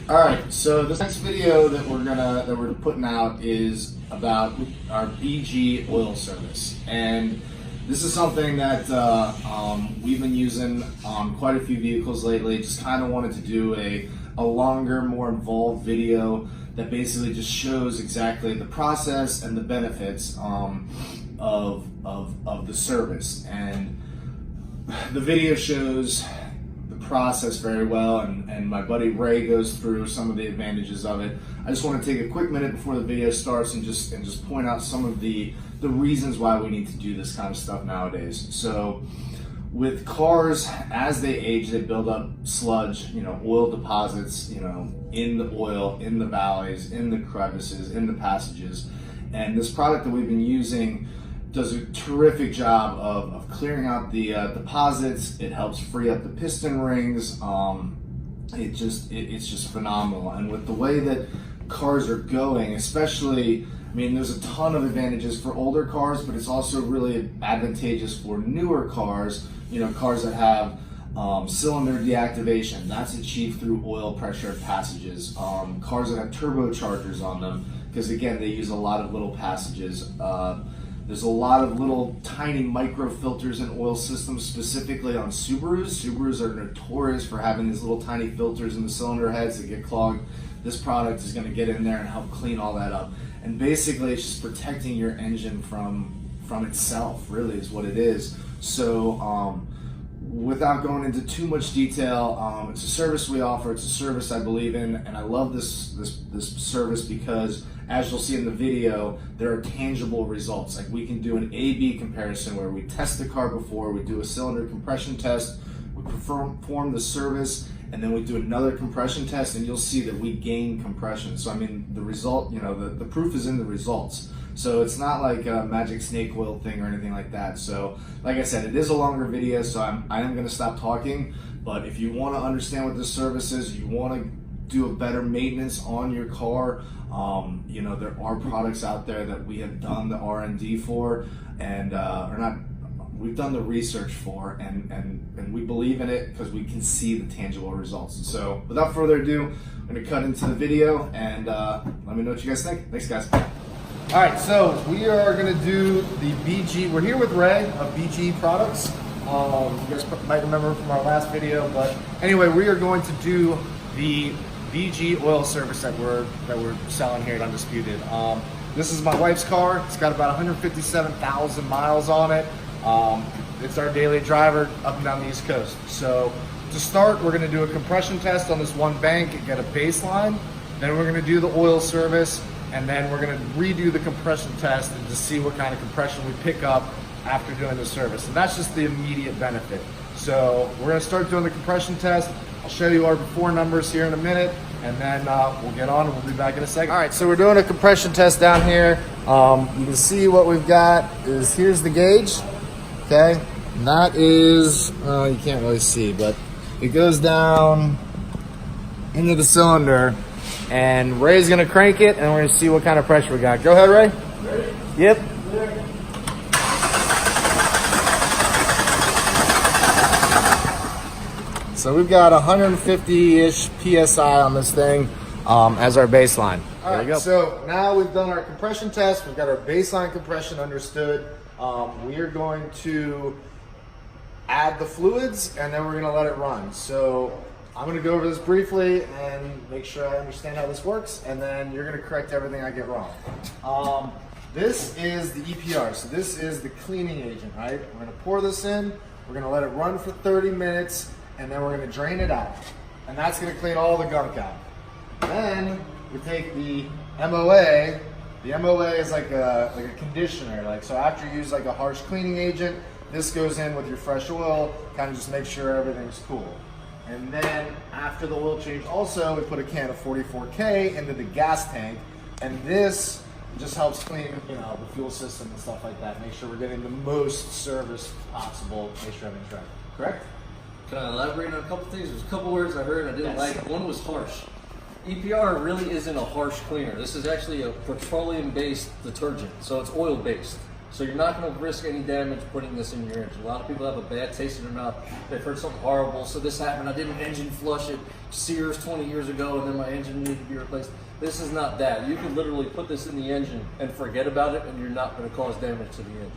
All right, so this next video that we're putting out is about our BG oil service, and this is something that we've been using on quite a few vehicles lately. Just kind of wanted to do a longer, more involved video that basically just shows exactly the process and the benefits of the service. And the video shows the process very well, and my buddy Ray goes through some of the advantages of it. I just want to take a quick minute before the video starts and just point out some of the reasons why we need to do this kind of stuff nowadays. So with cars, as they age, they build up sludge, oil deposits, in the oil, in the valleys, in the crevices, in the passages. And this product that we've been using does a terrific job of clearing out the deposits. It helps free up the piston rings. It's just phenomenal. And with the way that cars are going, especially, there's a ton of advantages for older cars, but it's also really advantageous for newer cars, cars that have cylinder deactivation. That's achieved through oil pressure passages. Cars that have turbochargers on them, because again, they use a lot of little passages. There's a lot of little tiny micro filters in oil systems, specifically on Subarus. Subarus are notorious for having these little tiny filters in the cylinder heads that get clogged. This product is going to get in there and help clean all that up. And basically, it's just protecting your engine from itself, really, is what it is. So, without going into too much detail, it's a service we offer. It's a service I believe in, and I love this service because, as you'll see in the video, there are tangible results. Like, we can do an A/B comparison where we test the car before, we do a cylinder compression test, we perform the service, and then we do another compression test, and you'll see that we gain compression. So the result, the proof is in the results. So it's not like a magic snake oil thing or anything like that. So like I said, it is a longer video, so I am gonna stop talking. But if you wanna understand what this service is, you wanna do a better maintenance on your car, there are products out there that we have done the R&D for, and we've done the research for, and we believe in it because we can see the tangible results. And so without further ado, I'm gonna cut into the video, and let me know what you guys think. Thanks, guys. All right, so we are gonna do the BG. We're here with Ray of BG Products. You guys might remember from our last video, but anyway, we are going to do the BG oil service that we're selling here at Undisputed. This is my wife's car. It's got about 157,000 miles on it. It's our daily driver up and down the East Coast. So to start, we're gonna do a compression test on this one bank and get a baseline. Then we're gonna do the oil service, and then we're gonna redo the compression test and to see what kind of compression we pick up after doing the service. And that's just the immediate benefit. So we're gonna start doing the compression test. I'll show you our before numbers here in a minute, and then we'll get on and we'll be back in a second. All right, so we're doing a compression test down here. You can see what we've got is, here's the gauge, okay? And that is, you can't really see, but it goes down into the cylinder, and Ray's gonna crank it, and we're gonna see what kind of pressure we got. Go ahead, Ray. Ready? Yep. So we've got 150-ish PSI on this thing as our baseline. All right, so now we've done our compression test. We've got our baseline compression understood. We are going to add the fluids, and then we're gonna let it run. So I'm gonna go over this briefly and make sure I understand how this works, and then you're gonna correct everything I get wrong. This is the EPR, so this is the cleaning agent, right? We're gonna pour this in, we're gonna let it run for 30 minutes, and then we're gonna drain it out. And that's gonna clean all the gunk out. Then we take the MOA. The MOA is like a conditioner. So after you use like a harsh cleaning agent, this goes in with your fresh oil, kind of just make sure everything's cool. And then after the oil change also, we put a can of 44K into the gas tank, and this just helps clean the fuel system and stuff like that. Make sure we're getting the most service possible, make sure everything's right. Correct? Can I elaborate on a couple things? There's a couple words I heard I didn't like. One was harsh. EPR really isn't a harsh cleaner. This is actually a petroleum-based detergent, so it's oil-based. So you're not going to risk any damage putting this in your engine. A lot of people have a bad taste in their mouth. They've heard something horrible. So this happened. I did an engine flush at Sears 20 years ago, and then my engine needed to be replaced. This is not that. You can literally put this in the engine and forget about it, and you're not going to cause damage to the engine.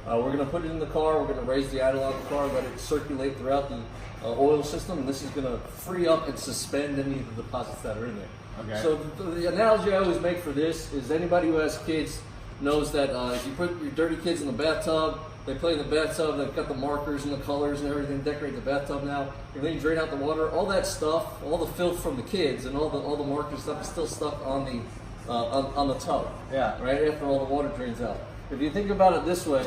We're going to put it in the car. We're going to raise the idle on the car, let it circulate throughout the oil system, and this is going to free up and suspend any of the deposits that are in there. Okay. So the analogy I always make for this is anybody who has kids knows that if you put your dirty kids in the bathtub, they play in the bathtub, they've got the markers and the colors and everything, decorate the bathtub now, and then you drain out the water, all that stuff, all the filth from the kids and all the markers stuff is still stuck on the tub. Yeah. Right after all the water drains out. If you think about it this way,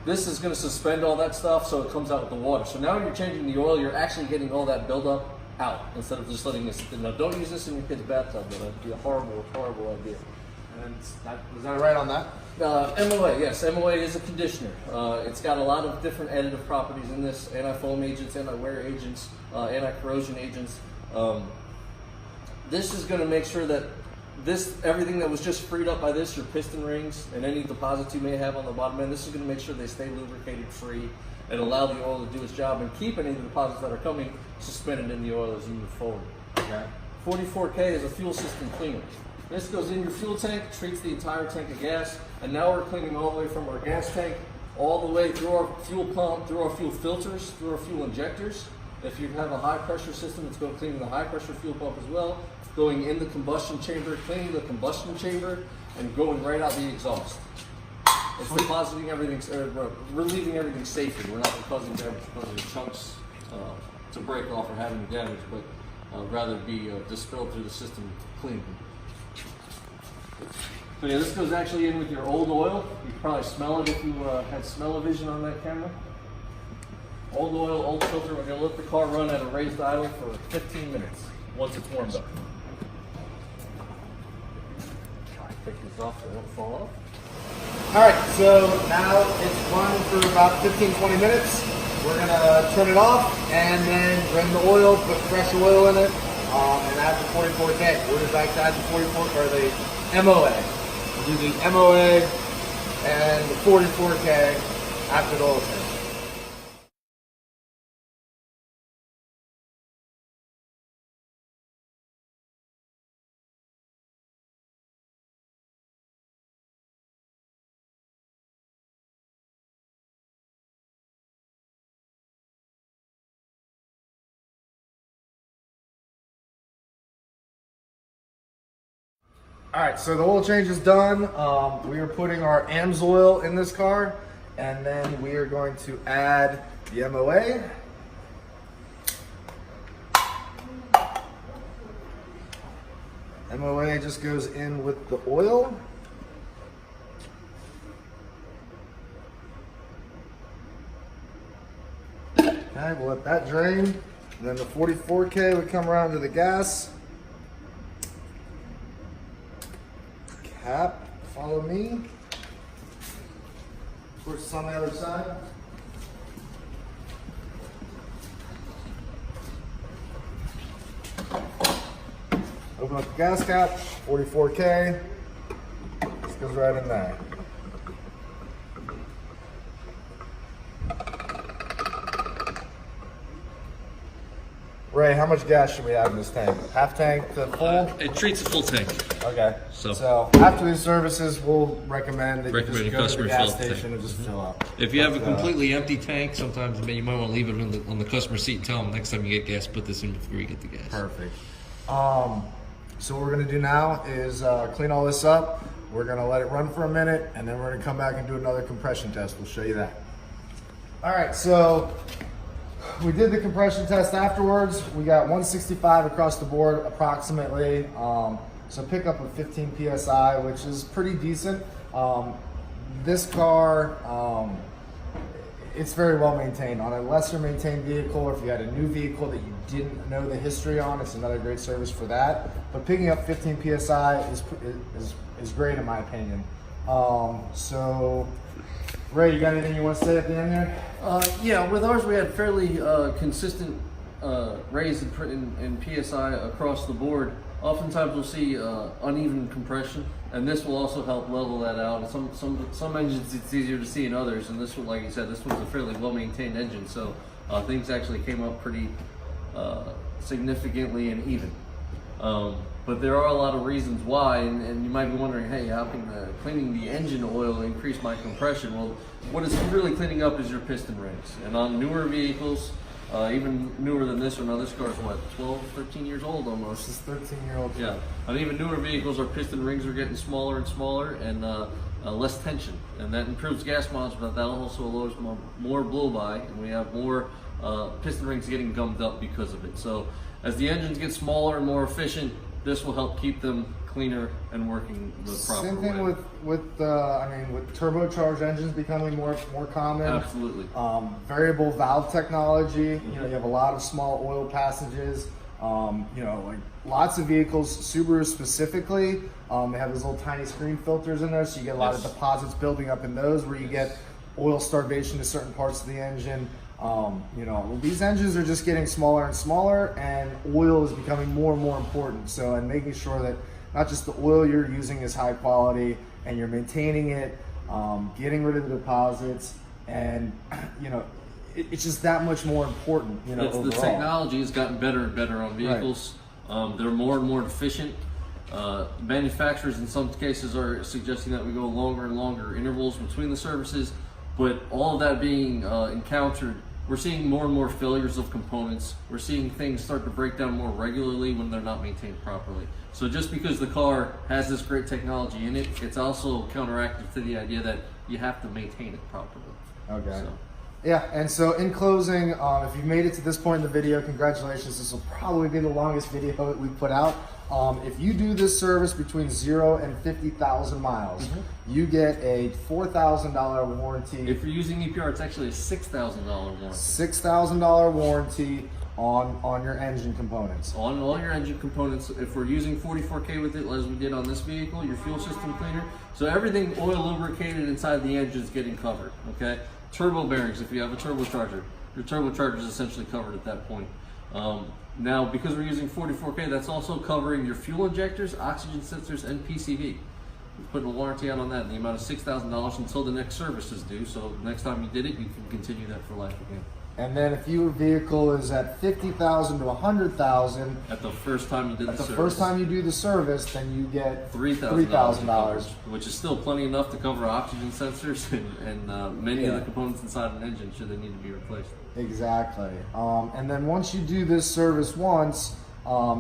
this is going to suspend all that stuff so it comes out with the water. So now when you're changing the oil, you're actually getting all that buildup out instead of just letting it sit there. Now don't use this in your kid's bathtub, though. That'd be a horrible, horrible idea. And was that right on that? MOA, yes. MOA is a conditioner. It's got a lot of different additive properties in this: anti-foam agents, anti-wear agents, anti-corrosion agents. This is going to make sure that everything that was just freed up by this, your piston rings and any deposits you may have on the bottom end, this is going to make sure they stay lubricated free and allow the oil to do its job and keep any of the deposits that are coming suspended in the oil as you move forward. Okay. 44K is a fuel system cleaner. This goes in your fuel tank, treats the entire tank of gas, and now we're cleaning all the way from our gas tank all the way through our fuel pump, through our fuel filters, through our fuel injectors. If you have a high pressure system, it's going to clean the high pressure fuel pump as well, going in the combustion chamber, cleaning the combustion chamber, and going right out the exhaust. It's depositing everything, relieving everything safely. We're not causing damage, causing chunks to break off or have any damage, but rather be distilled through the system cleanly. So yeah, this goes actually in with your old oil. You can probably smell it if you had smell-o-vision on that camera. Old oil, old filter. We're going to let the car run at a raised idle for 15 minutes once it's warmed up. Take these off so they don't fall off. Alright, so now it's run for about 15-20 minutes. We're going to turn it off and then drain the oil, put fresh oil in it, and add the 44K. We're just like to add the 44 or the MOA. We'll do the MOA and the 44K after the oil change. All right, so the oil change is done. We are putting our AMSOIL in this car, and then we are going to add the MOA. MOA just goes in with the oil. Okay, we'll let that drain. And then the 44K would come around to the gas. Cap, follow me. Of course, it's on the other side. Open up the gas cap, 44K. This goes right in there. Ray, how much gas should we have in this tank? Half tank to full? It treats a full tank. Okay. So after these services, we'll recommend that you just a go to customer the gas fill tank. station and just fill up. If you have a completely empty tank, sometimes you might want to leave it on the customer seat and tell them next time you get gas, put this in before you get the gas. Perfect. So what we're gonna do now is clean all this up. We're gonna let it run for a minute, and then we're gonna come back and do another compression test. We'll show you that. All right, so we did the compression test afterwards. We got 165 across the board, approximately. So pick up a 15 PSI, which is pretty decent. This car, it's very well maintained. On a lesser maintained vehicle, or if you had a new vehicle that you didn't know the history on, it's another great service for that. But picking up 15 PSI is great in my opinion. So, Ray, you got anything you want to say at the end here? Yeah, with ours we had fairly consistent raise in PSI across the board, oftentimes we'll see uneven compression, and this will also help level that out. Some engines it's easier to see in others, and this one, like you said, this one's a fairly well-maintained engine, so things actually came up pretty significantly and even. But there are a lot of reasons why, and you might be wondering, hey, how can cleaning the engine oil increase my compression? Well, what it's really cleaning up is your piston rings. And on newer vehicles, even newer than this one, now this car's what, 12, 13 years old almost? This is 13-year-old. Yeah, on even newer vehicles, our piston rings are getting smaller and smaller and less tension. And that improves gas mileage, but that also lowers more blow-by, and we have more piston rings getting gummed up because of it. So as the engines get smaller and more efficient, this will help keep them cleaner and working the proper way. Same thing with turbocharged engines becoming more common. Absolutely. Variable valve technology. You know, you have a lot of small oil passages. You know, like lots of vehicles, Subaru specifically, they have those little tiny screen filters in there, so you get a lot of deposits building up in those where you get oil starvation to certain parts of the engine. You know, these engines are just getting smaller and smaller, and oil is becoming more and more important. So, and making sure that not just the oil you're using is high quality and you're maintaining it, getting rid of the deposits, and you know, it's just that much more important. You know, the technology has gotten better and better on vehicles. Right. They're more and more efficient. Manufacturers in some cases are suggesting that we go longer and longer intervals between the services. But all of that being encountered, we're seeing more and more failures of components. We're seeing things start to break down more regularly when they're not maintained properly. So just because the car has this great technology in it, it's also counteractive to the idea that you have to maintain it properly. Okay. So. Yeah, and so in closing, if you've made it to this point in the video, congratulations. This will probably be the longest video that we put out. If you do this service between 0 and 50,000 miles, you get a $4,000 warranty. If you're using EPR, it's actually a $6,000 warranty. $6,000 warranty on your engine components. On all your engine components. If we're using 44K with it, as we did on this vehicle, your fuel system cleaner. So everything oil lubricated inside the engine is getting covered, okay? Turbo bearings, if you have a turbocharger, your turbocharger is essentially covered at that point. Now, because we're using 44K, that's also covering your fuel injectors, oxygen sensors, and PCV. We're putting a warranty out on that in the amount of $6,000 until the next service is due. So next time you did it, you can continue that for life again. And then if your vehicle is at 50,000 to 100,000, at the first time you did the service, first time you do the service, then you get $3,000, which is still plenty enough to cover oxygen sensors and many of the components inside an engine should they need to be replaced. Exactly. And then once you do this service once,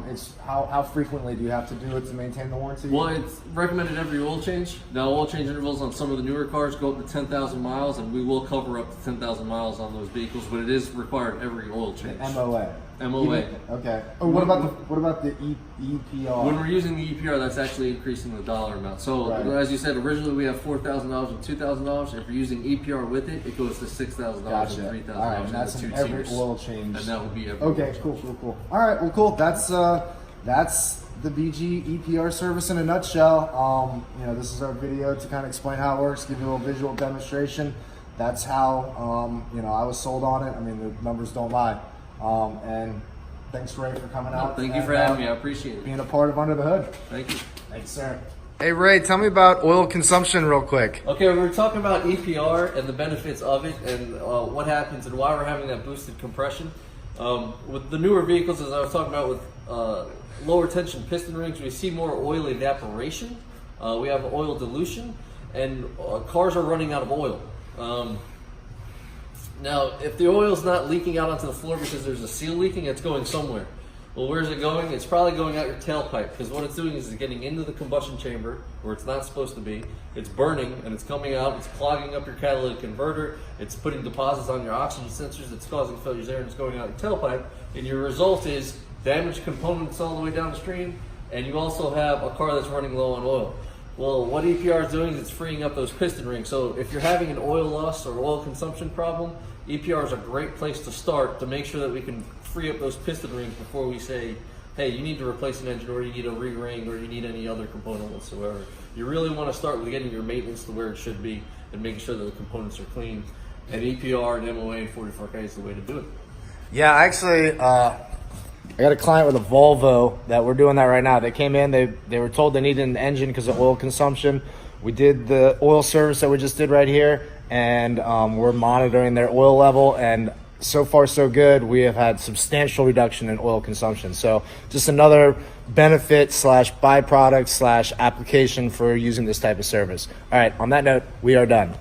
it's how frequently do you have to do it to maintain the warranty? Well, it's recommended every oil change. Now, oil change intervals on some of the newer cars go up to 10,000 miles, and we will cover up to 10,000 miles on those vehicles, but it is required every oil change. MOA. MOA. Okay. Oh, what about the EPR? When we're using the EPR, that's actually increasing the dollar amount. So, as you said, originally we have $4,000 and $2,000. If you're using EPR with it, it goes to $6,000 and $3,000. All right, and that's in every oil change. And that would be every. Okay, cool. All right, well, cool. That's the BG EPR service in a nutshell. You know, this is our video to kind of explain how it works, give you a little visual demonstration. That's how you know, I was sold on it. I mean, the numbers don't lie. And thanks, Ray, for coming out. Thank you for having me. I appreciate it. Being a part of Under the Hood. Thank you. Thanks, sir. Hey, Ray, tell me about oil consumption real quick. Okay, we were talking about EPR and the benefits of it and what happens and why we're having that boosted compression. With the newer vehicles, as I was talking about with lower tension piston rings, we see more oil evaporation. We have oil dilution, and cars are running out of oil. Now, if the oil's not leaking out onto the floor because there's a seal leaking, it's going somewhere. Well, where's it going? It's probably going out your tailpipe, because what it's doing is it's getting into the combustion chamber where it's not supposed to be. It's burning and it's coming out. It's clogging up your catalytic converter. It's putting deposits on your oxygen sensors. It's causing failures there, and it's going out your tailpipe. And your result is damaged components all the way downstream, and you also have a car that's running low on oil. Well, what EPR is doing is it's freeing up those piston rings. So if you're having an oil loss or oil consumption problem, EPR is a great place to start to make sure that we can free up those piston rings before we say, hey, you need to replace an engine, or you need a re-ring, or you need any other component whatsoever. You really want to start with getting your maintenance to where it should be and making sure that the components are clean. And EPR and MOA and 44K is the way to do it. Yeah, actually, I got a client with a Volvo that we're doing that right now. They came in, they were told they needed an engine because of oil consumption. We did the oil service that we just did right here, and we're monitoring their oil level, and so far so good. We have had substantial reduction in oil consumption. So just another benefit / byproduct / application for using this type of service. All right, on that note, we are done.